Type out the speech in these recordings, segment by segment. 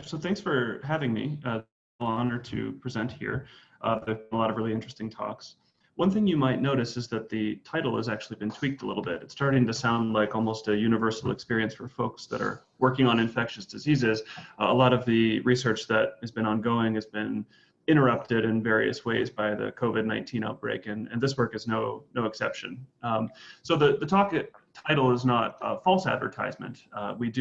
So thanks for having me. It's an honor to present here. There's been a lot of really interesting talks. One thing you might notice is that the title has actually been tweaked a little bit. It's starting to sound like almost a universal experience for folks that are working on infectious diseases. A lot of the research that has been ongoing has been interrupted in various ways by the COVID-19 outbreak, and this work is no exception. So the talk title is not a false advertisement. I'm going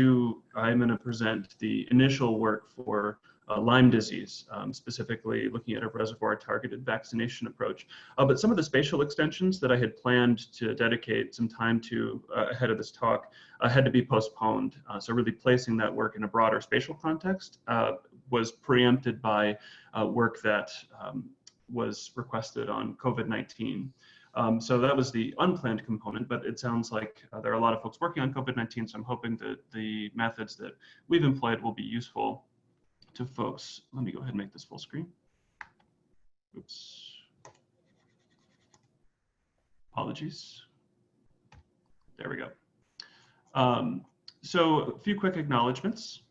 to present the initial work for Lyme disease, specifically looking at a reservoir targeted vaccination approach. But some of the spatial extensions that I had planned to dedicate some time to ahead of this talk had to be postponed. So really placing that work in a broader spatial context was preempted by work that was requested on COVID-19. So that was the unplanned component, but it sounds like there are a lot of folks working on COVID-19, so I'm hoping that the methods that we've employed will be useful to folks. Let me go ahead and make this full screen. Oops. Apologies. There we go. So a few quick acknowledgements.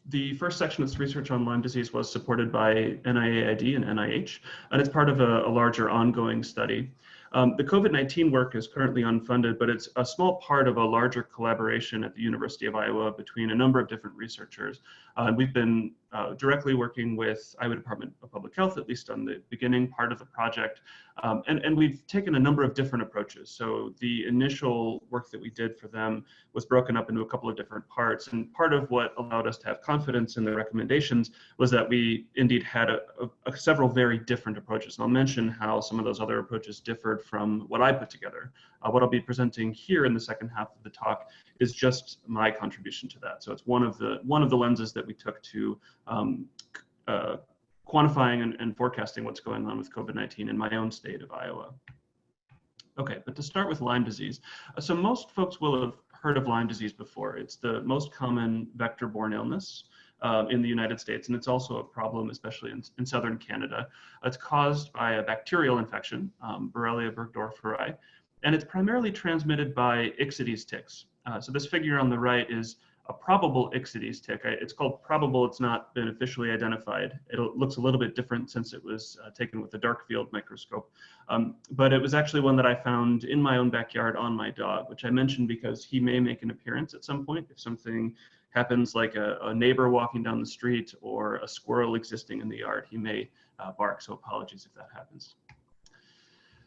The first section of this research on Lyme disease was supported by NIAID and NIH, and it's part of a larger ongoing study. The COVID-19 work is currently unfunded, but it's a small part of a larger collaboration at the University of Iowa between a number of different researchers. We've been directly working with Iowa Department of Public Health, at least on the beginning part of the project, and we've taken a number of different approaches. So the initial work that we did for them was broken up into a couple of different parts, and part of what allowed us to have confidence in the recommendations was that we indeed had several very different approaches. And I'll mention how some of those other approaches differed from what I put together. What I'll be presenting here in the second half of the talk is just my contribution to that. So it's one of the lenses that we took to quantifying and forecasting what's going on with COVID-19 in my own state of Iowa. Okay, but to start with Lyme disease. So most folks will have heard of Lyme disease before. It's the most common vector-borne illness in the United States, and it's also a problem, especially in southern Canada. It's caused by a bacterial infection, Borrelia burgdorferi, and it's primarily transmitted by Ixodes ticks. So this figure on the right is a probable Ixodes tick. It's called probable. It's not been officially identified. It looks a little bit different since it was taken with a dark field microscope. But it was actually one that I found in my own backyard on my dog, which I mentioned because he may make an appearance at some point if something happens, like a neighbor walking down the street or a squirrel existing in the yard. He may bark, so apologies if that happens.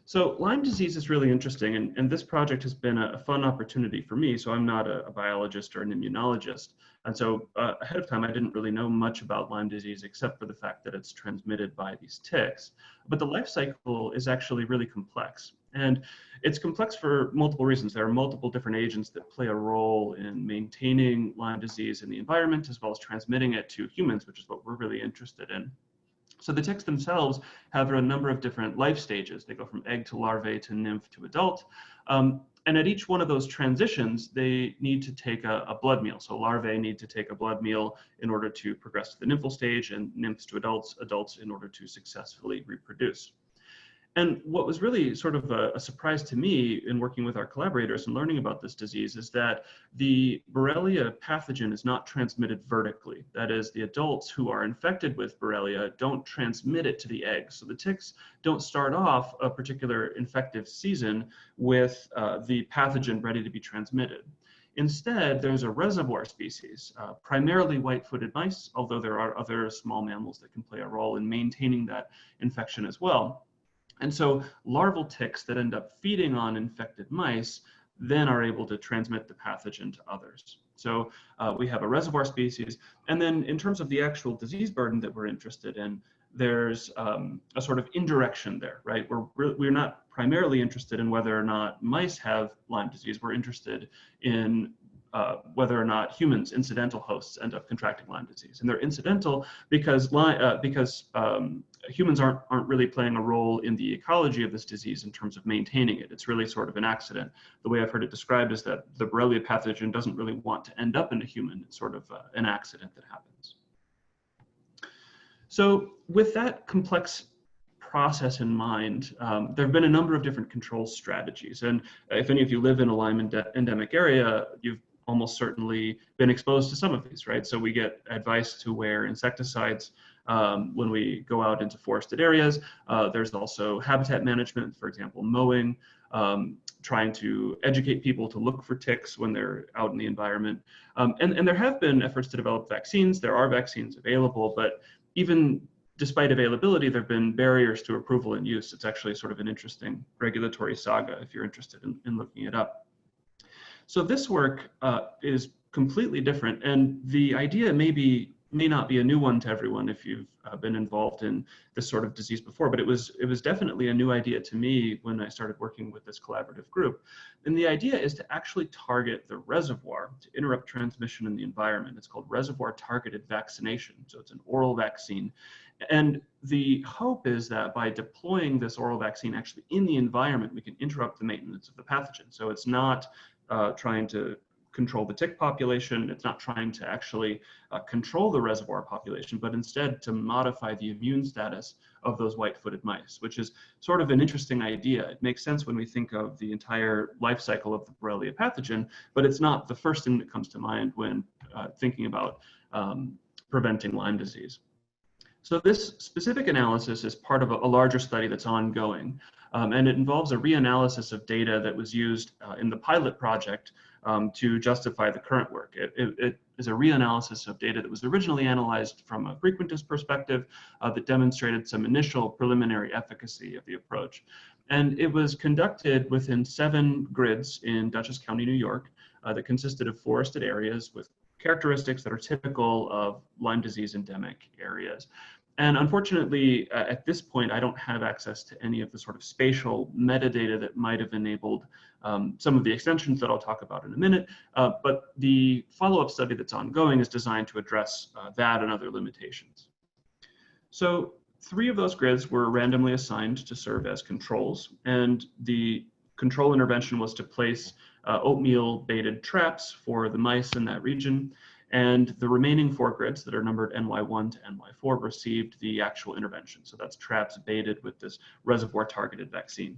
So Lyme disease is really interesting, and this project has been a fun opportunity for me. So I'm not a biologist or an immunologist, and so ahead of time I didn't really know much about Lyme disease except for the fact that it's transmitted by these ticks. But the life cycle is actually really complex, and it's complex for multiple reasons. There are multiple different agents that play a role in maintaining Lyme disease in the environment as well as transmitting it to humans, which is what we're really interested in. So the ticks themselves have a number of different life stages. They go from egg to larvae to nymph to adult. And at each one of those transitions, they need to take a blood meal. So larvae need to take a blood meal in order to progress to the nymphal stage, and nymphs to adults in order to successfully reproduce. And what was really sort of a surprise to me in working with our collaborators and learning about this disease is that the Borrelia pathogen is not transmitted vertically. That is, the adults who are infected with Borrelia don't transmit it to the eggs. So the ticks don't start off a particular infective season with the pathogen ready to be transmitted. Instead, there's a reservoir species, primarily white-footed mice, although there are other small mammals that can play a role in maintaining that infection as well. And so larval ticks that end up feeding on infected mice then are able to transmit the pathogen to others. So we have a reservoir species. And then in terms of the actual disease burden that we're interested in, there's a sort of indirection there, right? We're not primarily interested in whether or not mice have Lyme disease. We're interested in whether or not humans, incidental hosts, end up contracting Lyme disease. And they're incidental because humans aren't really playing a role in the ecology of this disease in terms of maintaining it. It's really sort of an accident. The way I've heard it described is that the Borrelia pathogen doesn't really want to end up in a human. It's sort of an accident that happens. So with that complex process in mind, there have been a number of different control strategies. And if any of you live in a Lyme endemic area, you've almost certainly been exposed to some of these, right? So we get advice to wear insecticides when we go out into forested areas. There's also habitat management, for example, mowing, trying to educate people to look for ticks when they're out in the environment. And there have been efforts to develop vaccines. There are vaccines available, but even despite availability, there have been barriers to approval and use. It's actually sort of an interesting regulatory saga if you're interested in looking it up. So this work is completely different, and the idea may not be a new one to everyone if you've been involved in this sort of disease before, but it was definitely a new idea to me when I started working with this collaborative group. And the idea is to actually target the reservoir to interrupt transmission in the environment. It's called reservoir targeted vaccination. So it's an oral vaccine. And the hope is that by deploying this oral vaccine actually in the environment, we can interrupt the maintenance of the pathogen. So it's not trying to control the tick population. It's not trying to actually control the reservoir population, but instead to modify the immune status of those white-footed mice, which is sort of an interesting idea. It makes sense when we think of the entire life cycle of the Borrelia pathogen, but it's not the first thing that comes to mind when thinking about preventing Lyme disease. So this specific analysis is part of a larger study that's ongoing, and it involves a reanalysis of data that was used in the pilot project to justify the current work. It is a reanalysis of data that was originally analyzed from a frequentist perspective that demonstrated some initial preliminary efficacy of the approach. And it was conducted within 7 grids in Dutchess County, New York, that consisted of forested areas with characteristics that are typical of Lyme disease endemic areas. And unfortunately, at this point, I don't have access to any of the sort of spatial metadata that might have enabled some of the extensions that I'll talk about in a minute. But the follow-up study that's ongoing is designed to address that and other limitations. So 3 of those grids were randomly assigned to serve as controls. And the control intervention was to place oatmeal baited traps for the mice in that region. And the remaining 4 grids that are numbered NY1 to NY4 received the actual intervention. So that's traps baited with this reservoir targeted vaccine.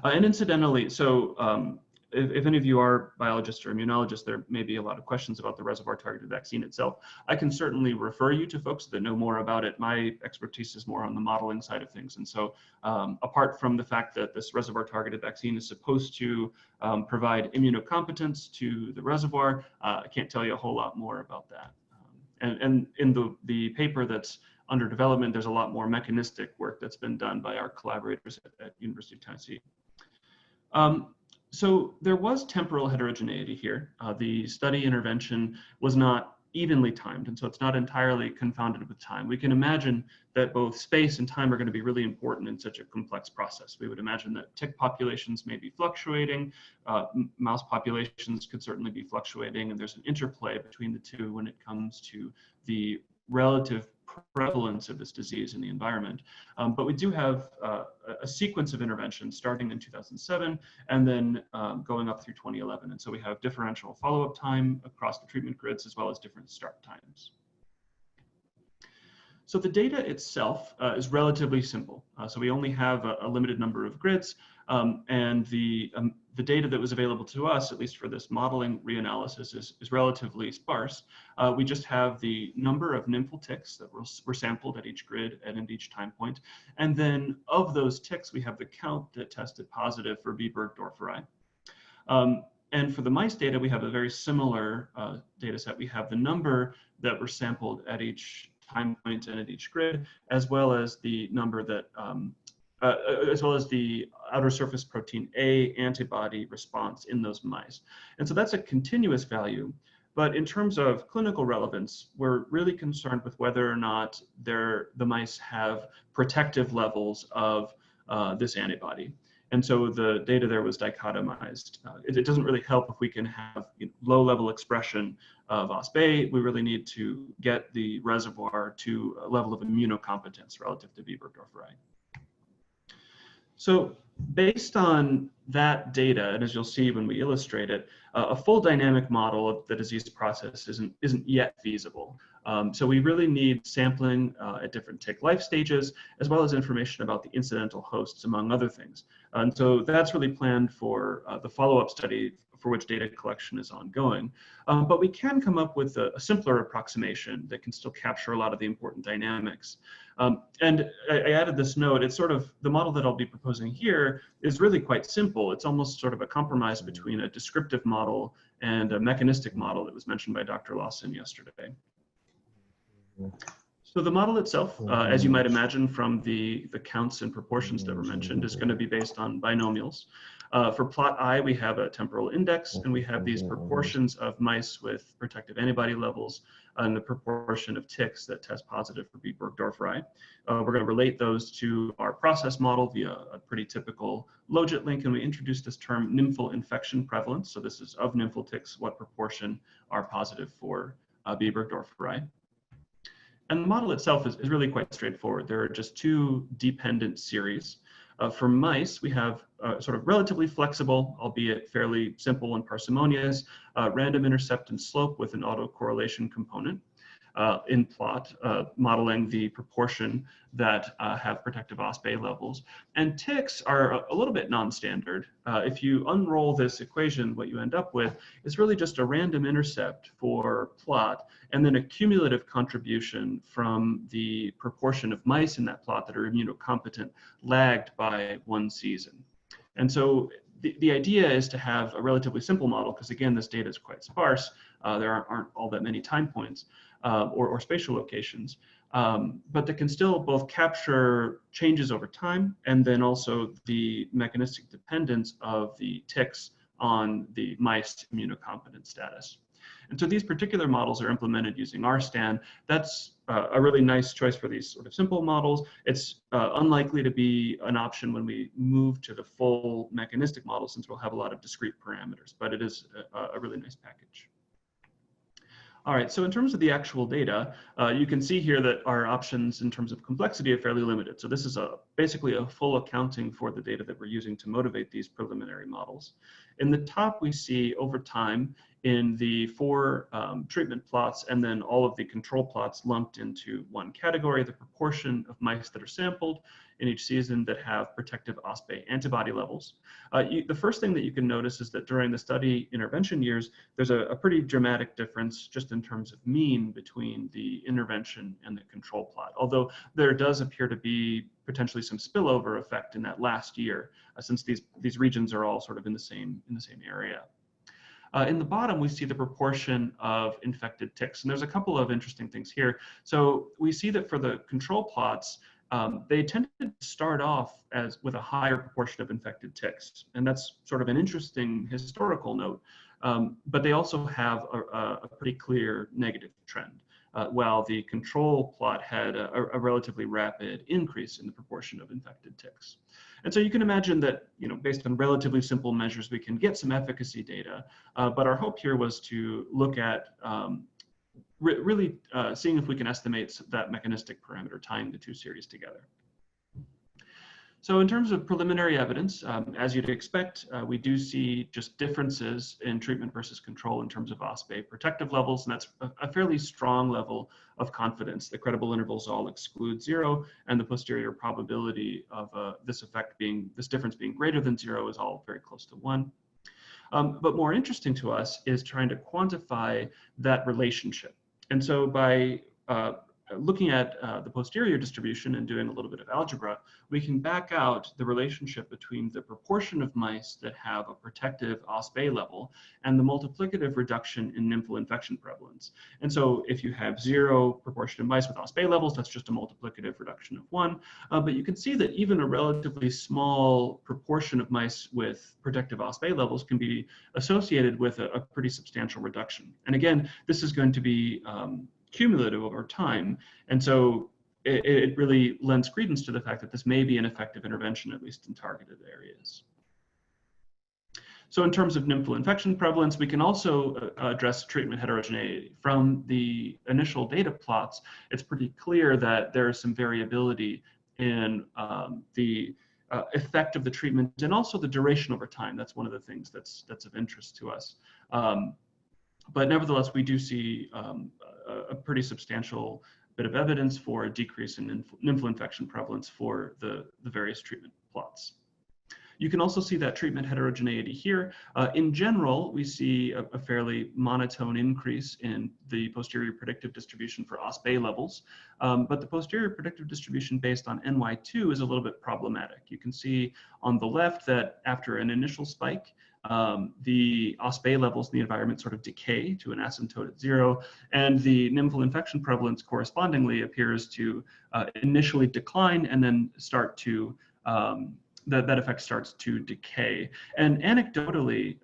And incidentally, so if any of you are biologists or immunologists, there may be a lot of questions about the reservoir targeted vaccine itself. I can certainly refer you to folks that know more about it. My expertise is more on the modeling side of things. And so apart from the fact that this reservoir targeted vaccine is supposed to provide immunocompetence to the reservoir, I can't tell you a whole lot more about that. And in the paper that's under development, there's a lot more mechanistic work that's been done by our collaborators at University of Tennessee. So there was temporal heterogeneity here. The study intervention was not evenly timed, and so it's not entirely confounded with time. We can imagine that both space and time are going to be really important in such a complex process. We would imagine that tick populations may be fluctuating, mouse populations could certainly be fluctuating, and there's an interplay between the two when it comes to the relative prevalence of this disease in the environment. But we do have a sequence of interventions starting in 2007 and then going up through 2011. And so we have differential follow-up time across the treatment grids as well as different start times. So the data itself is relatively simple. So we only have a limited number of grids, and the data that was available to us, at least for this modeling reanalysis, is relatively sparse. We just have the number of nymphal ticks that were sampled at each grid and at each time point. And then of those ticks, we have the count that tested positive for B. burgdorferi. And for the mice data, we have a very similar data set. We have the number that were sampled at each time point and at each grid, as well as the number that as well as the outer surface protein A antibody response in those mice. And so that's a continuous value. But in terms of clinical relevance, we're really concerned with whether or not the mice have protective levels of this antibody. And so the data there was dichotomized. It doesn't really help if we can have low-level expression of OspA. We really need to get the reservoir to a level of immunocompetence relative to B. burgdorferi. So based on that data, and as you'll see when we illustrate it, a full dynamic model of the disease process isn't yet feasible. So we really need sampling at different tick life stages, as well as information about the incidental hosts, among other things. And so that's really planned for the follow-up study for which data collection is ongoing. But we can come up with a simpler approximation that can still capture a lot of the important dynamics. And I added this note. It's sort of, the model that I'll be proposing here is really quite simple. It's almost sort of a compromise between a descriptive model and a mechanistic model that was mentioned by Dr. Lawson yesterday. So the model itself, as you might imagine from the counts and proportions that were mentioned, is going to be based on binomials. For plot I, we have a temporal index, and we have these proportions of mice with protective antibody levels and the proportion of ticks that test positive for B. burgdorferi. We're going to relate those to our process model via a pretty typical logit link, and we introduce this term nymphal infection prevalence. So this is of nymphal ticks, what proportion are positive for B. burgdorferi. And the model itself is really quite straightforward. There are just two dependent series. For mice, we have sort of relatively flexible, albeit fairly simple and parsimonious, random intercept and slope with an autocorrelation component in plot, modeling the proportion that have protective OspA levels. And ticks are a little bit non-standard. If you unroll this equation, what you end up with is really just a random intercept for plot, and then a cumulative contribution from the proportion of mice in that plot that are immunocompetent, lagged by 1 season. And so the idea is to have a relatively simple model, because again, this data is quite sparse. There aren't all that many time points or spatial locations, but that can still both capture changes over time and then also the mechanistic dependence of the ticks on the mice immunocompetent status. And so these particular models are implemented using RSTAN. That's a really nice choice for these sort of simple models. It's unlikely to be an option when we move to the full mechanistic model, since we'll have a lot of discrete parameters, but it is a really nice package. All right, so in terms of the actual data, you can see here that our options in terms of complexity are fairly limited. So this is basically a full accounting for the data that we're using to motivate these preliminary models. In the top, we see over time in the 4 treatment plots and then all of the control plots lumped into one category, the proportion of mice that are sampled in each season that have protective OspA antibody levels. The first thing that you can notice is that during the study intervention years, there's a pretty dramatic difference just in terms of mean between the intervention and the control plot, although there does appear to be potentially some spillover effect in that last year, since these regions are all sort of in the same area. In the bottom, we see the proportion of infected ticks, and there's a couple of interesting things here. So we see that for the control plots, they tended to start off with a higher proportion of infected ticks, and that's sort of an interesting historical note. But they also have a pretty clear negative trend, while the control plot had a relatively rapid increase in the proportion of infected ticks. And so you can imagine that, based on relatively simple measures, we can get some efficacy data. But our hope here was to look at really seeing if we can estimate that mechanistic parameter, tying the two series together. So in terms of preliminary evidence, as you'd expect, we do see just differences in treatment versus control in terms of OspA protective levels, and that's a fairly strong level of confidence. The credible intervals all exclude 0, and the posterior probability of this difference being greater than 0 is all very close to 1. But more interesting to us is trying to quantify that relationship. And so by looking at the posterior distribution and doing a little bit of algebra, we can back out the relationship between the proportion of mice that have a protective OspA level and the multiplicative reduction in nymphal infection prevalence. And so if you have 0 proportion of mice with OspA levels, that's just a multiplicative reduction of 1. But you can see that even a relatively small proportion of mice with protective OspA levels can be associated with a pretty substantial reduction. And again, this is going to be cumulative over time. And so it really lends credence to the fact that this may be an effective intervention, at least in targeted areas. So in terms of nymphal infection prevalence, we can also address treatment heterogeneity. From the initial data plots, it's pretty clear that there is some variability in the effect of the treatment and also the duration over time. That's one of the things that's of interest to us. But nevertheless, we do see a pretty substantial bit of evidence for a decrease in nymphal infection prevalence for the various treatment plots. You can also see that treatment heterogeneity here. In general, we see a fairly monotone increase in the posterior predictive distribution for OspA levels, but the posterior predictive distribution based on NY2 is a little bit problematic. You can see on the left that after an initial spike, the OspA levels in the environment sort of decay to an asymptote at 0, and the nymphal infection prevalence correspondingly appears to initially decline and then start to, that effect starts to decay. And anecdotally,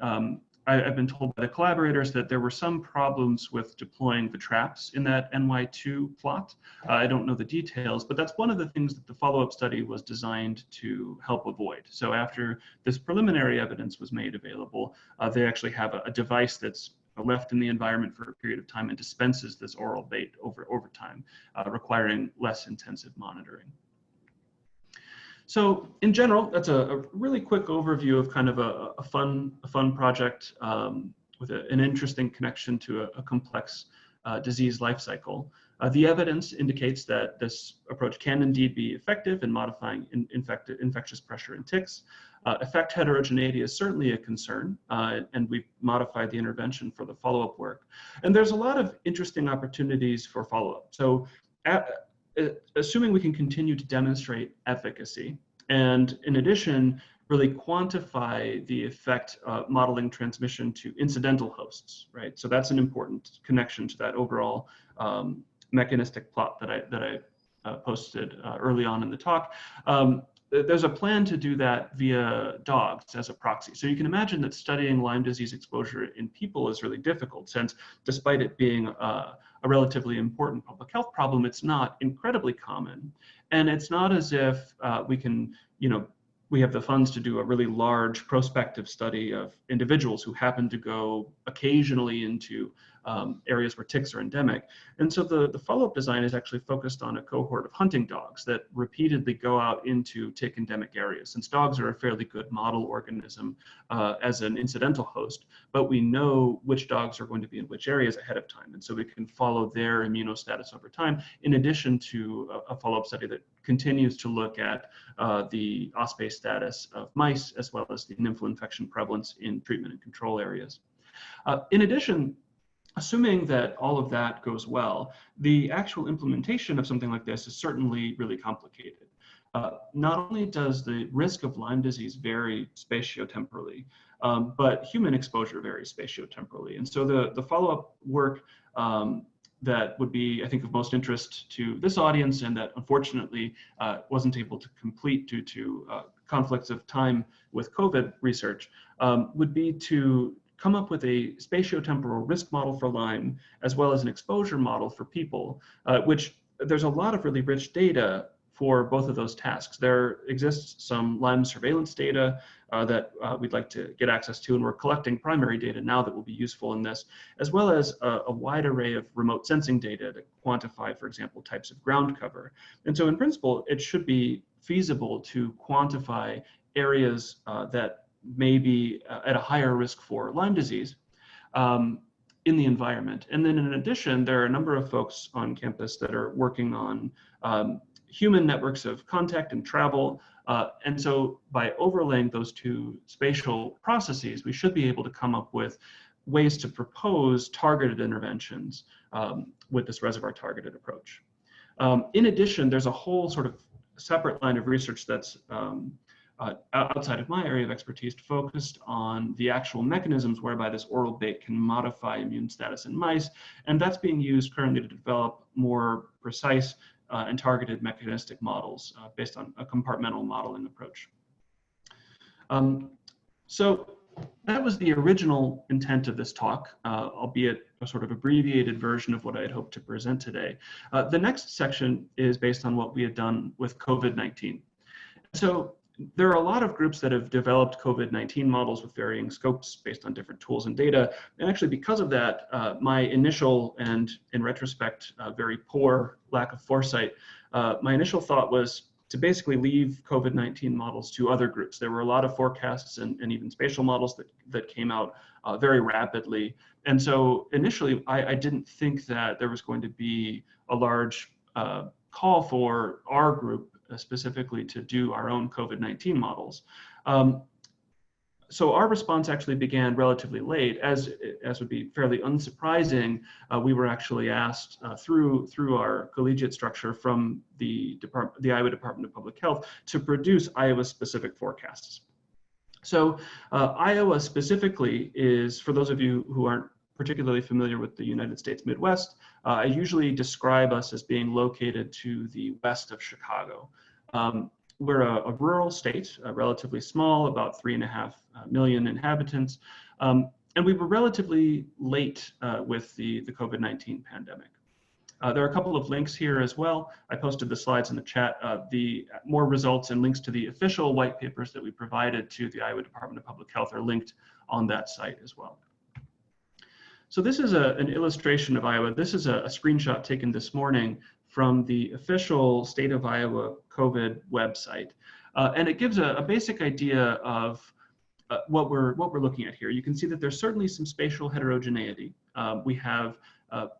I've been told by the collaborators that there were some problems with deploying the traps in that NY2 plot. I don't know the details, but that's one of the things that the follow-up study was designed to help avoid. So after this preliminary evidence was made available, they actually have a device that's left in the environment for a period of time and dispenses this oral bait over time, requiring less intensive monitoring. So in general, that's a really quick overview of kind of a fun project with an interesting connection to a complex disease life cycle. The evidence indicates that this approach can indeed be effective in modifying infectious pressure in ticks. Effect heterogeneity is certainly a concern, and we've modified the intervention for the follow-up work. And there's a lot of interesting opportunities for follow-up. So assuming we can continue to demonstrate efficacy, and in addition, really quantify the effect modeling transmission to incidental hosts, right? So that's an important connection to that overall mechanistic plot that I posted early on in the talk. There's a plan to do that via dogs as a proxy. So you can imagine that studying Lyme disease exposure in people is really difficult, since despite it being a relatively important public health problem, it's not incredibly common. And it's not as if we can, we have the funds to do a really large prospective study of individuals who happen to go occasionally into areas where ticks are endemic. And so the follow-up design is actually focused on a cohort of hunting dogs that repeatedly go out into tick endemic areas, since dogs are a fairly good model organism as an incidental host, but we know which dogs are going to be in which areas ahead of time. And so we can follow their immunostatus over time, in addition to a follow-up study that continues to look at the OspA status of mice, as well as the nymphal infection prevalence in treatment and control areas. In addition, assuming that all of that goes well, the actual implementation of something like this is certainly really complicated. Not only does the risk of Lyme disease vary spatiotemporally, but human exposure varies spatiotemporally. And so the follow-up work that would be, I think, of most interest to this audience, and that unfortunately wasn't able to complete due to conflicts of time with COVID research, would be to come up with a spatiotemporal risk model for Lyme, as well as an exposure model for people, which there's a lot of really rich data for both of those tasks. There exists some Lyme surveillance data that we'd like to get access to, and we're collecting primary data now that will be useful in this, as well as a wide array of remote sensing data to quantify, for example, types of ground cover. And so in principle, it should be feasible to quantify areas that may be at a higher risk for Lyme disease in the environment. And then in addition, there are a number of folks on campus that are working on human networks of contact and travel. And so by overlaying those two spatial processes, we should be able to come up with ways to propose targeted interventions with this reservoir targeted approach. In addition, there's a whole sort of separate line of research that's outside of my area of expertise, focused on the actual mechanisms whereby this oral bait can modify immune status in mice. And that's being used currently to develop more precise and targeted mechanistic models based on a compartmental modeling approach. So that was the original intent of this talk, albeit a sort of abbreviated version of what I had hoped to present today. The next section is based on what we had done with COVID-19. So there are a lot of groups that have developed COVID-19 models with varying scopes based on different tools and data. And actually, because of that, my initial and, in retrospect, very poor lack of foresight, my initial thought was to basically leave COVID-19 models to other groups. There were a lot of forecasts and even spatial models that came out very rapidly. And so initially, I didn't think that there was going to be a large call for our group specifically to do our own COVID-19 models. So our response actually began relatively late, as would be fairly unsurprising. We were actually asked through our collegiate structure from the Iowa Department of Public Health to produce Iowa-specific forecasts. So Iowa specifically is, for those of you who aren't particularly familiar with the United States Midwest, I usually describe us as being located to the west of Chicago. We're a rural state, relatively small, about 3.5 million inhabitants, and we were relatively late with the COVID-19 pandemic. There are a couple of links here as well. I posted the slides in the chat. The more results and links to the official white papers that we provided to the Iowa Department of Public Health are linked on that site as well. So this is an illustration of Iowa. This is a screenshot taken this morning from the official State of Iowa COVID website. And it gives a basic idea of what we're looking at here. You can see that there's certainly some spatial heterogeneity. We have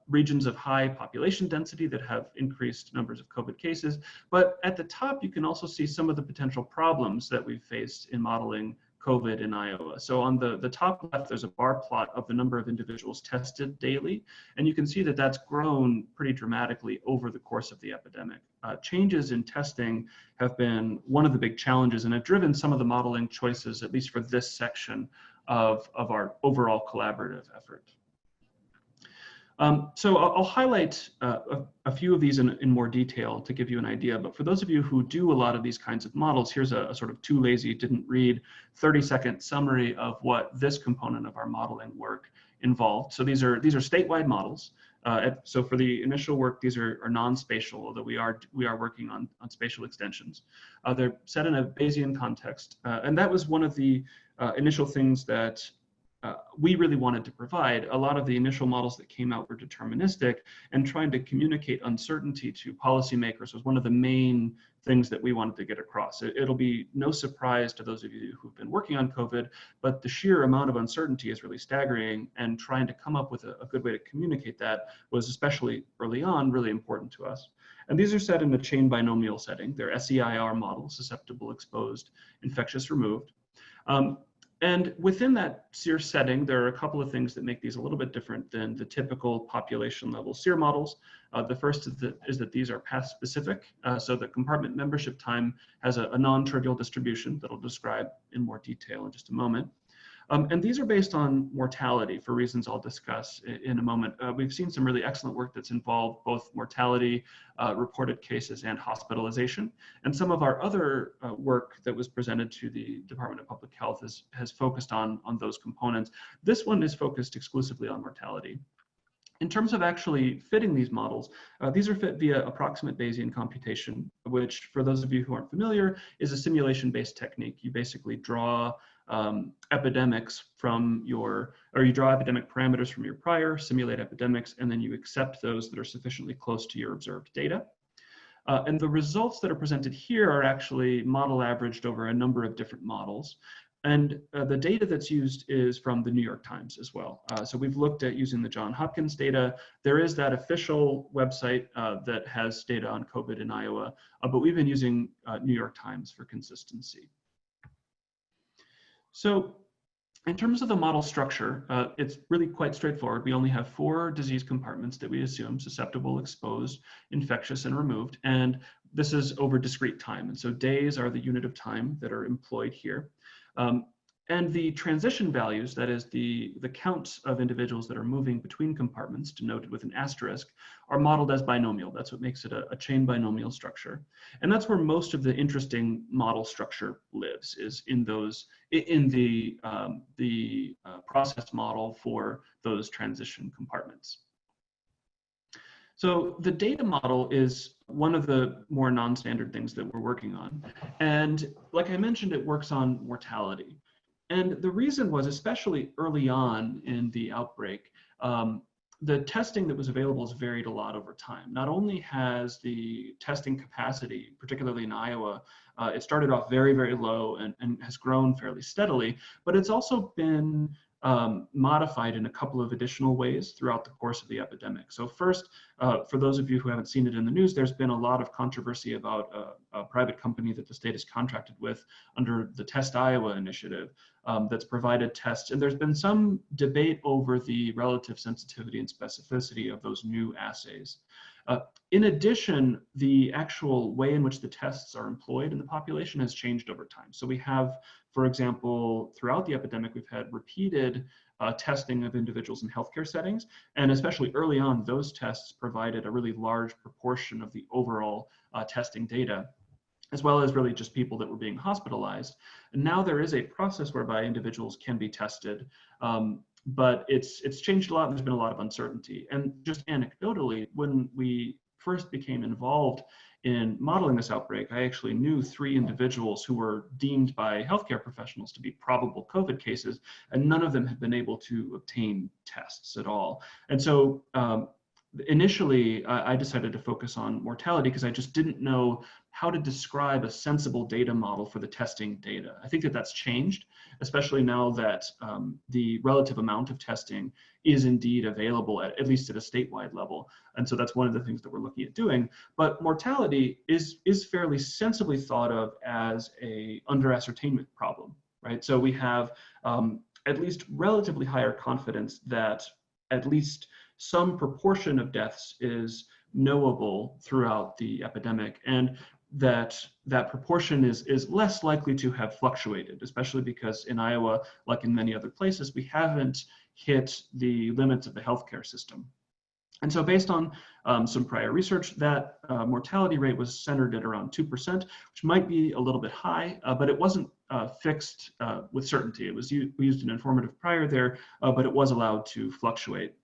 regions of high population density that have increased numbers of COVID cases. But at the top, you can also see some of the potential problems that we've faced in modeling COVID in Iowa. So on the top left, there's a bar plot of the number of individuals tested daily. And you can see that that's grown pretty dramatically over the course of the epidemic. Changes in testing have been one of the big challenges and have driven some of the modeling choices, at least for this section of our overall collaborative effort. So I'll highlight a few of these in more detail to give you an idea, but for those of you who do a lot of these kinds of models, here's a sort of too lazy, didn't read 30-second summary of what this component of our modeling work involved. So these are statewide models. So for the initial work, these are non-spatial, although we are working on spatial extensions. They're set in a Bayesian context, and that was one of the initial things that we really wanted to provide. A lot of the initial models that came out were deterministic, and trying to communicate uncertainty to policymakers was one of the main things that we wanted to get across. It'll be no surprise to those of you who've been working on COVID, but the sheer amount of uncertainty is really staggering, and trying to come up with a good way to communicate that was, especially early on, really important to us. And these are set in a chain binomial setting. They're SEIR models, susceptible, exposed, infectious, removed. And within that SEER setting, there are a couple of things that make these a little bit different than the typical population level SEER models. The first is that these are path specific, so the compartment membership time has a non-trivial distribution that I'll describe in more detail in just a moment. And these are based on mortality for reasons I'll discuss in a moment. We've seen some really excellent work that's involved both mortality, reported cases, and hospitalization. And some of our other work that was presented to the Department of Public Health has focused on those components. This one is focused exclusively on mortality. In terms of actually fitting these models, these are fit via approximate Bayesian computation, which, for those of you who aren't familiar, is a simulation-based technique. You basically draw epidemics from you draw epidemic parameters from your prior, simulate epidemics, and then you accept those that are sufficiently close to your observed data. And the results that are presented here are actually model averaged over a number of different models. And the data that's used is from the New York Times as well. So we've looked at using the Johns Hopkins data. There is that official website that has data on COVID in Iowa, but we've been using New York Times for consistency. So in terms of the model structure, it's really quite straightforward. We only have 4 disease compartments that we assume: susceptible, exposed, infectious, and removed. And this is over discrete time. And so days are the unit of time that are employed here. And the transition values, that is the counts of individuals that are moving between compartments, denoted with an asterisk, are modeled as binomial. That's what makes it a chain binomial structure. And that's where most of the interesting model structure lives, is in the process model for those transition compartments. So the data model is one of the more non-standard things that we're working on. And like I mentioned, it works on mortality. And the reason was, especially early on in the outbreak, the testing that was available has varied a lot over time. Not only has the testing capacity, particularly in Iowa, it started off very, very low and has grown fairly steadily, but it's also been modified in a couple of additional ways throughout the course of the epidemic. So first, for those of you who haven't seen it in the news, there's been a lot of controversy about a private company that the state is contracted with under the Test Iowa initiative that's provided tests. And there's been some debate over the relative sensitivity and specificity of those new assays. In addition, the actual way in which the tests are employed in the population has changed over time. So we have, for example, throughout the epidemic, we've had repeated testing of individuals in healthcare settings. And especially early on, those tests provided a really large proportion of the overall testing data, as well as really just people that were being hospitalized. And now there is a process whereby individuals can be tested, but it's changed a lot. There's been a lot of uncertainty. And just anecdotally, when we first became involved in modeling this outbreak, I actually knew 3 individuals who were deemed by healthcare professionals to be probable COVID cases, and none of them had been able to obtain tests at all. And so initially, I decided to focus on mortality because I just didn't know how to describe a sensible data model for the testing data. I think that that's changed, especially now that the relative amount of testing is indeed available, at least at a statewide level. And so that's one of the things that we're looking at doing. But mortality is fairly sensibly thought of as a under-ascertainment problem, right? So we have at least relatively higher confidence that at least some proportion of deaths is knowable throughout the epidemic, and that proportion is less likely to have fluctuated, especially because in Iowa, like in many other places, we haven't hit the limits of the healthcare system. And so based on some prior research, that mortality rate was centered at around 2%, which might be a little bit high, but it wasn't fixed with certainty. We used an informative prior there, but it was allowed to fluctuate.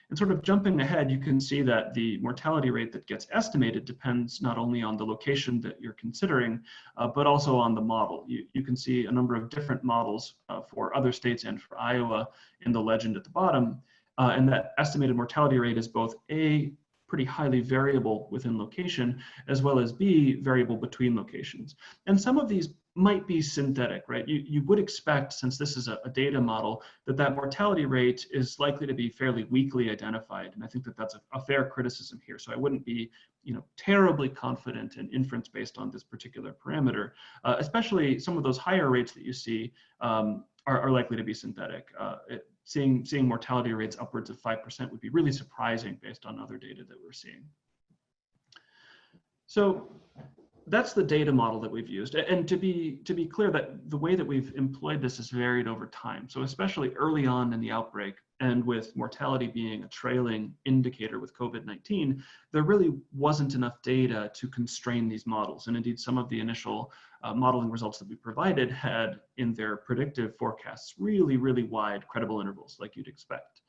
And sort of jumping ahead, you can see that the mortality rate that gets estimated depends not only on the location that you're considering, but also on the model. You can see a number of different models for other states and for Iowa in the legend at the bottom. And that estimated mortality rate is both A, pretty highly variable within location, as well as B, variable between locations. And some of these might be synthetic, right? You would expect, since this is a data model, that mortality rate is likely to be fairly weakly identified. And I think that that's a fair criticism here. So I wouldn't be terribly confident in inference based on this particular parameter, especially some of those higher rates that you see are likely to be synthetic. Seeing mortality rates upwards of 5% would be really surprising based on other data that we're seeing. So that's the data model that we've used. And to be clear, that the way that we've employed this has varied over time. So especially early on in the outbreak, and with mortality being a trailing indicator with COVID-19, there really wasn't enough data to constrain these models. And indeed, some of the initial modeling results that we provided had in their predictive forecasts really, really wide credible intervals, like you'd expect.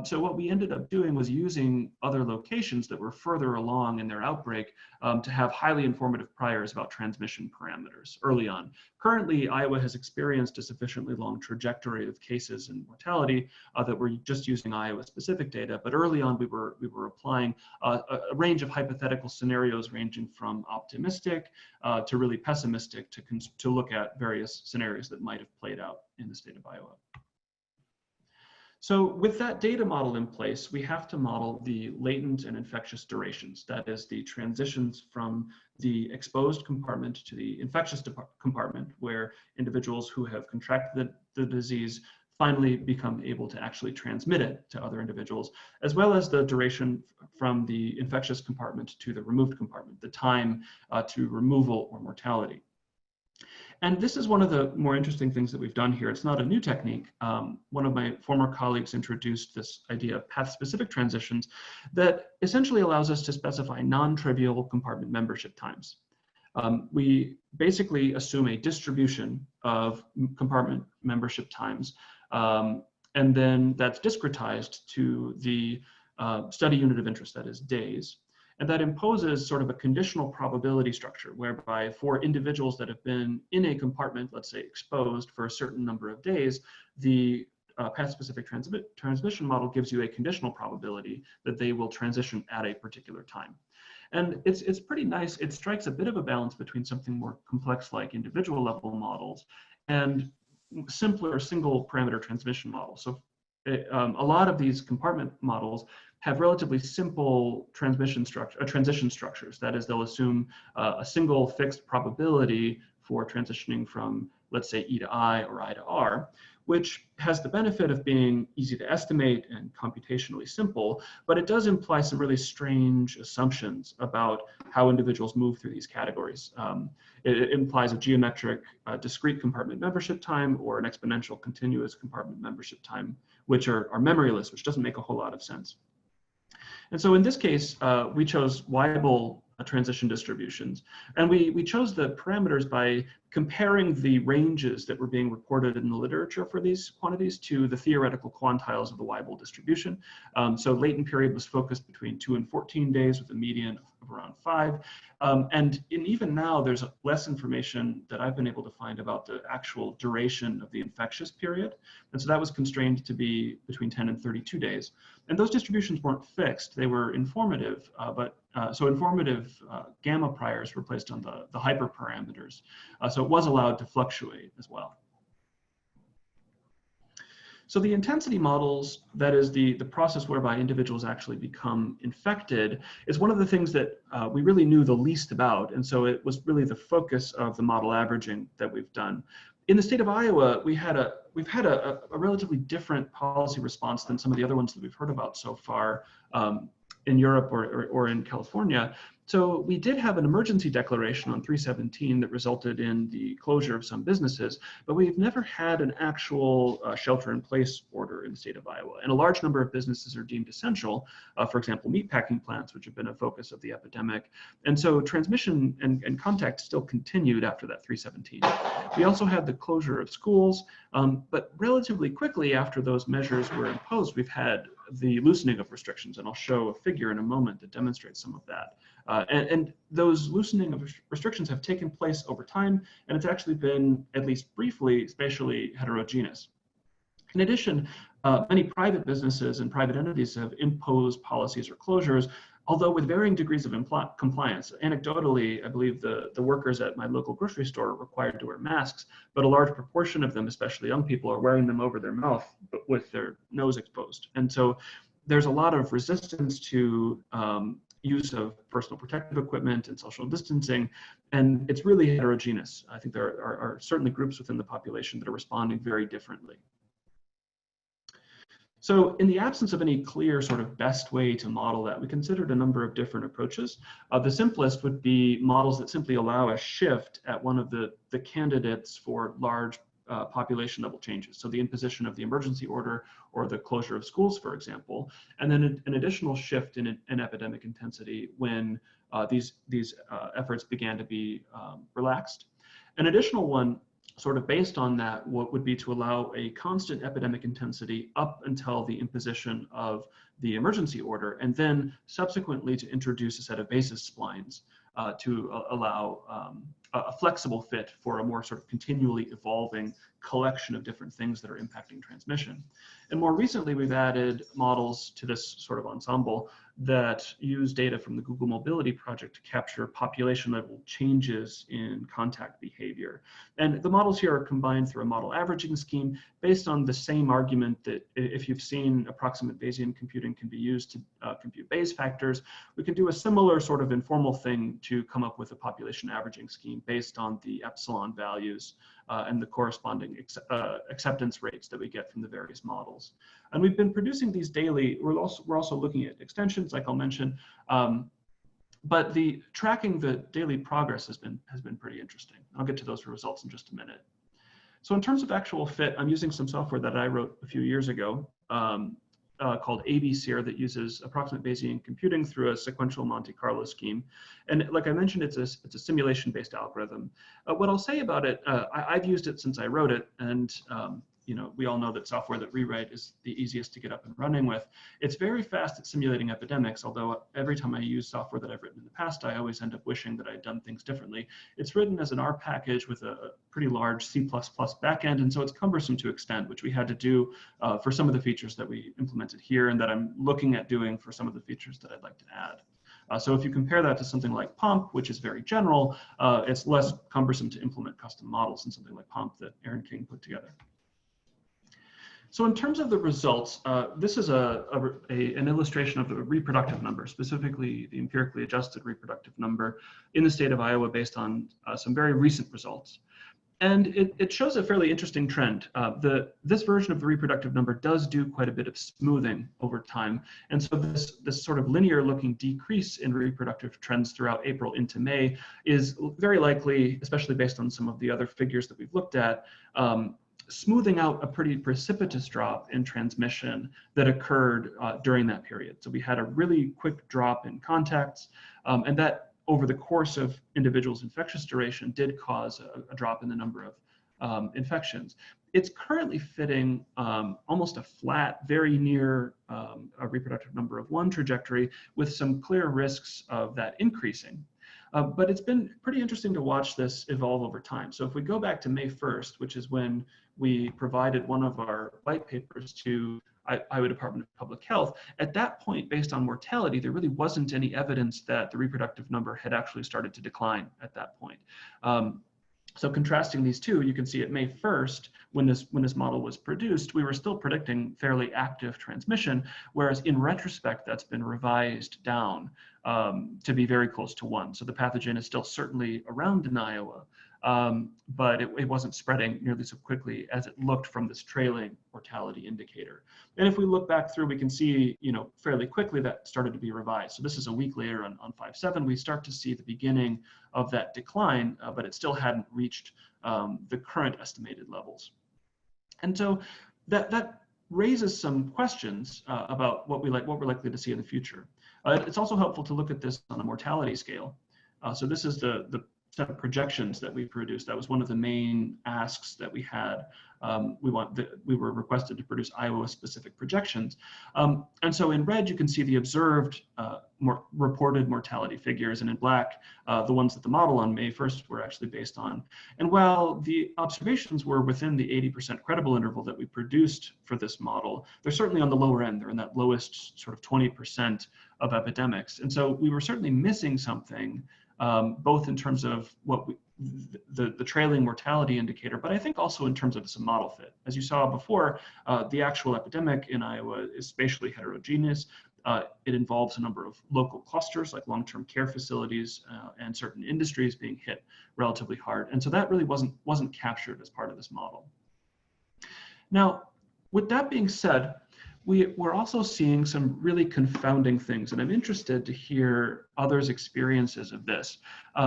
So what we ended up doing was using other locations that were further along in their outbreak to have highly informative priors about transmission parameters early on. Currently, Iowa has experienced a sufficiently long trajectory of cases and mortality that we're just using Iowa-specific data, but early on we were applying a range of hypothetical scenarios ranging from optimistic to really pessimistic to look at various scenarios that might have played out in the state of Iowa. So with that data model in place, we have to model the latent and infectious durations. That is the transitions from the exposed compartment to the infectious compartment, where individuals who have contracted the disease finally become able to actually transmit it to other individuals, as well as the duration from the infectious compartment to the removed compartment, the time to removal or mortality. And this is one of the more interesting things that we've done here. It's not a new technique. One of my former colleagues introduced this idea of path-specific transitions that essentially allows us to specify non-trivial compartment membership times. We basically assume a distribution of compartment membership times, and then that's discretized to the study unit of interest, that is days. And that imposes sort of a conditional probability structure whereby for individuals that have been in a compartment, let's say exposed for a certain number of days, the path-specific transmission model gives you a conditional probability that they will transition at a particular time. And it's pretty nice. It strikes a bit of a balance between something more complex like individual level models and simpler single parameter transmission models. So a lot of these compartment models have relatively simple transition structures. That is, they'll assume a single fixed probability for transitioning from, let's say, E to I or I to R, which has the benefit of being easy to estimate and computationally simple, but it does imply some really strange assumptions about how individuals move through these categories. It implies a geometric discrete compartment membership time or an exponential continuous compartment membership time, which are memoryless, which doesn't make a whole lot of sense. And so in this case, we chose Weibull transition distributions. And we chose the parameters by comparing the ranges that were being reported in the literature for these quantities to the theoretical quantiles of the Weibull distribution. So latent period was focused between 2 and 14 days with a median of around 5. And even now, there's less information that I've been able to find about the actual duration of the infectious period. And so that was constrained to be between 10 and 32 days. And those distributions weren't fixed. They were informative, so informative gamma priors were placed on the hyperparameters. So it was allowed to fluctuate as well. So the intensity models, that is the process whereby individuals actually become infected, is one of the things that we really knew the least about. And so it was really the focus of the model averaging that we've done. In the state of Iowa, we've had a relatively different policy response than some of the other ones that we've heard about so far in Europe or in California. So we did have an emergency declaration on 3/17 that resulted in the closure of some businesses, but we've never had an actual shelter-in-place order in the state of Iowa. And a large number of businesses are deemed essential, for example, meatpacking plants, which have been a focus of the epidemic. And so transmission and contact still continued after that 3/17. We also had the closure of schools, but relatively quickly after those measures were imposed, we've had the loosening of restrictions, and I'll show a figure in a moment that demonstrates some of that. And those loosening of restrictions have taken place over time, and it's actually been, at least briefly, spatially heterogeneous. In addition, many private businesses and private entities have imposed policies or closures, although with varying degrees of compliance. Anecdotally, I believe the workers at my local grocery store are required to wear masks, but a large proportion of them, especially young people, are wearing them over their mouth, but with their nose exposed. And so there's a lot of resistance to use of personal protective equipment and social distancing, and it's really heterogeneous. I think there are certainly groups within the population that are responding very differently. So in the absence of any clear sort of best way to model that, we considered a number of different approaches. The simplest would be models that simply allow a shift at one of the candidates for large population level changes. So the imposition of the emergency order or the closure of schools, for example, and then an additional shift in epidemic intensity when these efforts began to be relaxed. An additional one, sort of based on that, what would be to allow a constant epidemic intensity up until the imposition of the emergency order, and then subsequently to introduce a set of basis splines to allow a flexible fit for a more sort of continually evolving collection of different things that are impacting transmission. And more recently, we've added models to this sort of ensemble that use data from the Google Mobility Project to capture population level changes in contact behavior. And the models here are combined through a model averaging scheme based on the same argument that if you've seen approximate Bayesian computing can be used to compute Bayes factors, we can do a similar sort of informal thing to come up with a population averaging scheme based on the epsilon values and the corresponding acceptance rates that we get from the various models. And we've been producing these daily. We're also looking at extensions, like I'll mention, but tracking the daily progress has been pretty interesting. I'll get to those results in just a minute. So in terms of actual fit, I'm using some software that I wrote a few years ago called ABCR that uses approximate Bayesian computing through a sequential Monte Carlo scheme. And like I mentioned, it's a simulation-based algorithm. What I'll say about it, I've used it since I wrote it, and you know, we all know that software that rewrite is the easiest to get up and running with. It's very fast at simulating epidemics, although every time I use software that I've written in the past, I always end up wishing that I'd done things differently. It's written as an R package with a pretty large C++ backend, and so it's cumbersome to extend, which we had to do for some of the features that we implemented here and that I'm looking at doing for some of the features that I'd like to add. So if you compare that to something like PUMP, which is very general, it's less cumbersome to implement custom models than something like PUMP that Aaron King put together. So in terms of the results, this is an illustration of the reproductive number, specifically the empirically adjusted reproductive number in the state of Iowa based on some very recent results. And it shows a fairly interesting trend. This version of the reproductive number does do quite a bit of smoothing over time. And so this sort of linear looking decrease in reproductive trends throughout April into May is very likely, especially based on some of the other figures that we've looked at, smoothing out a pretty precipitous drop in transmission that occurred during that period. So we had a really quick drop in contacts, and that over the course of individuals' infectious duration did cause a drop in the number of infections. It's currently fitting almost a flat, very near a reproductive number of 1 trajectory with some clear risks of that increasing. But it's been pretty interesting to watch this evolve over time. So if we go back to May 1st, which is when we provided one of our white papers to Iowa Department of Public Health, at that point, based on mortality, there really wasn't any evidence that the reproductive number had actually started to decline at that point. So contrasting these two, you can see at May 1st, when this model was produced, we were still predicting fairly active transmission, whereas in retrospect, that's been revised down to be very close to 1. So the pathogen is still certainly around in Iowa, but it wasn't spreading nearly so quickly as it looked from this trailing mortality indicator. And if we look back through, we can see, fairly quickly that started to be revised. So this is a week later on 5/7, we start to see the beginning of that decline, but it still hadn't reached the current estimated levels. And so that raises some questions about what we're likely to see in the future. It's also helpful to look at this on a mortality scale. So this is the set of projections that we produced. That was one of the main asks that we had. We were requested to produce Iowa-specific projections. And so in red, you can see the observed reported mortality figures, and in black, the ones that the model on May 1st were actually based on. And while the observations were within the 80% credible interval that we produced for this model, they're certainly on the lower end. They're in that lowest sort of 20% of epidemics. And so we were certainly missing something, both in terms of the trailing mortality indicator, but I think also in terms of some model fit. As you saw before, the actual epidemic in Iowa is spatially heterogeneous. It involves a number of local clusters like long-term care facilities and certain industries being hit relatively hard. And so that really wasn't captured as part of this model. Now, with that being said, we're also seeing some really confounding things, and I'm interested to hear others' experiences of this.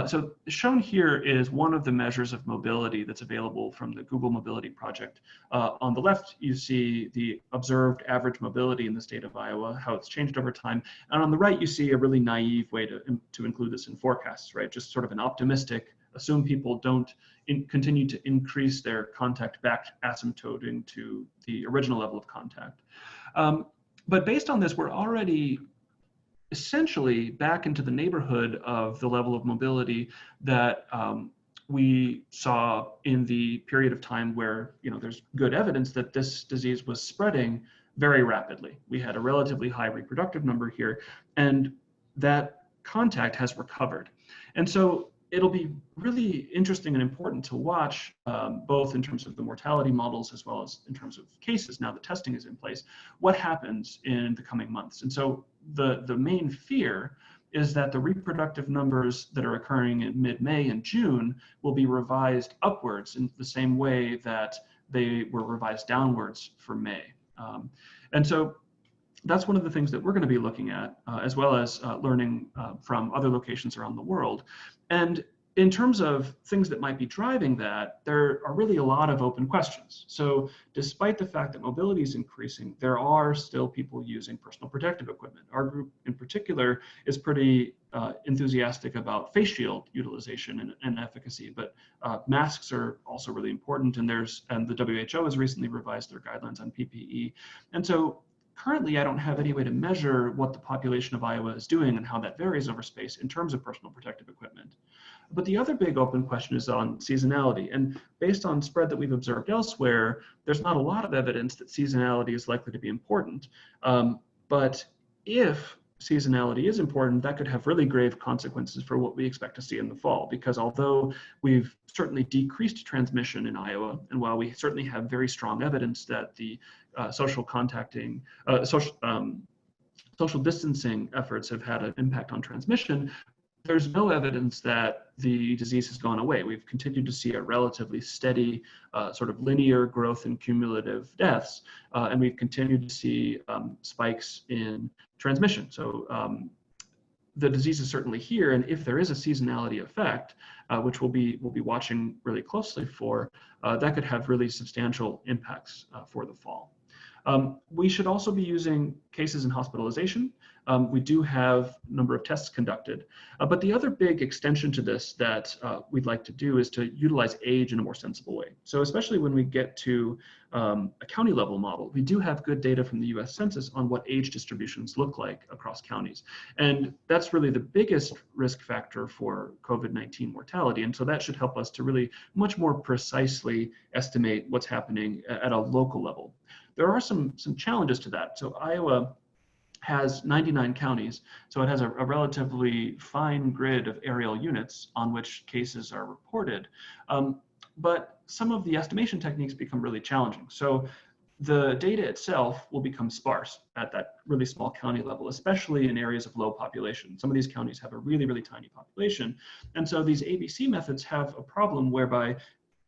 So shown here is one of the measures of mobility that's available from the Google Mobility Project. On the left, you see the observed average mobility in the state of Iowa, how it's changed over time. And on the right, you see a really naive way to include this in forecasts, right? Just sort of an optimistic, assume people don't continue to increase their contact back asymptoting to the original level of contact. But based on this, we're already essentially back into the neighborhood of the level of mobility that we saw in the period of time where there's good evidence that this disease was spreading very rapidly. We had a relatively high reproductive number here, and that contact has recovered. And so it'll be really interesting and important to watch, both in terms of the mortality models as well as in terms of cases now that testing is in place, what happens in the coming months. And so the main fear is that the reproductive numbers that are occurring in mid-May and June will be revised upwards in the same way that they were revised downwards for May. And so that's one of the things that we're going to be looking at, as well as learning from other locations around the world. And in terms of things that might be driving that, there are really a lot of open questions. So despite the fact that mobility is increasing, there are still people using personal protective equipment. Our group in particular is pretty enthusiastic about face shield utilization and efficacy, but masks are also really important, and the WHO has recently revised their guidelines on PPE. And so currently, I don't have any way to measure what the population of Iowa is doing and how that varies over space in terms of personal protective equipment. But the other big open question is on seasonality. And based on spread that we've observed elsewhere, there's not a lot of evidence that seasonality is likely to be important. But if seasonality is important, that could have really grave consequences for what we expect to see in the fall, because although we've certainly decreased transmission in Iowa, and while we certainly have very strong evidence that the social distancing efforts have had an impact on transmission, there's no evidence that the disease has gone away. We've continued to see a relatively steady sort of linear growth in cumulative deaths, and we've continued to see spikes in transmission. So the disease is certainly here, and if there is a seasonality effect, which we'll be watching really closely for, that could have really substantial impacts for the fall. We should also be using cases in hospitalization. We do have a number of tests conducted, but the other big extension to this that we'd like to do is to utilize age in a more sensible way. So especially when we get to a county level model, we do have good data from the US Census on what age distributions look like across counties. And that's really the biggest risk factor for COVID-19 mortality. And so that should help us to really much more precisely estimate what's happening at a local level. There are some challenges to that. So Iowa has 99 counties, so it has a relatively fine grid of aerial units on which cases are reported. But some of the estimation techniques become really challenging. So the data itself will become sparse at that really small county level, especially in areas of low population. Some of these counties have a really, really tiny population. And so these ABC methods have a problem whereby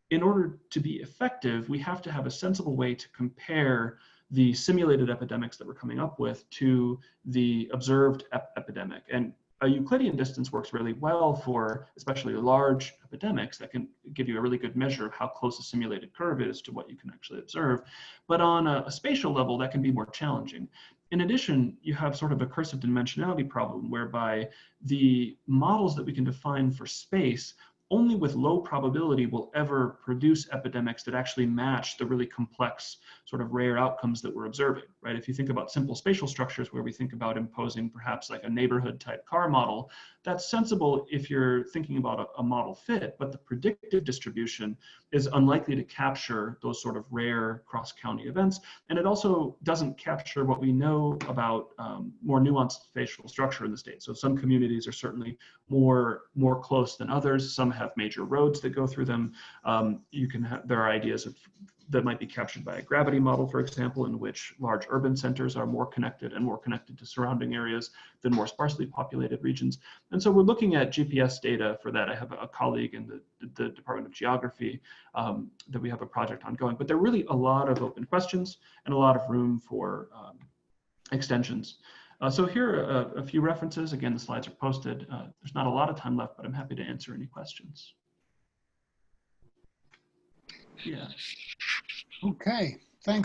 in order to be effective, we have to have a sensible way to compare the simulated epidemics that we're coming up with to the observed epidemic. And a Euclidean distance works really well for especially large epidemics that can give you a really good measure of how close a simulated curve is to what you can actually observe. But on a spatial level, that can be more challenging. In addition, you have sort of a recursive dimensionality problem whereby the models that we can define for space only with low probability will ever produce epidemics that actually match the really complex sort of rare outcomes that we're observing, right? If you think about simple spatial structures where we think about imposing perhaps like a neighborhood type car model, that's sensible if you're thinking about a model fit, but the predictive distribution is unlikely to capture those sort of rare cross-county events. And it also doesn't capture what we know about more nuanced spatial structure in the state. So some communities are certainly more close than others. Some have major roads that go through them. There are ideas that might be captured by a gravity model, for example, in which large urban centers are more connected to surrounding areas than more sparsely populated regions. And so we're looking at GPS data for that. I have a colleague in the Department of Geography that we have a project ongoing, but there are really a lot of open questions and a lot of room for extensions. So here are a few references. Again, the slides are posted. There's not a lot of time left, but I'm happy to answer any questions. Yeah. Okay.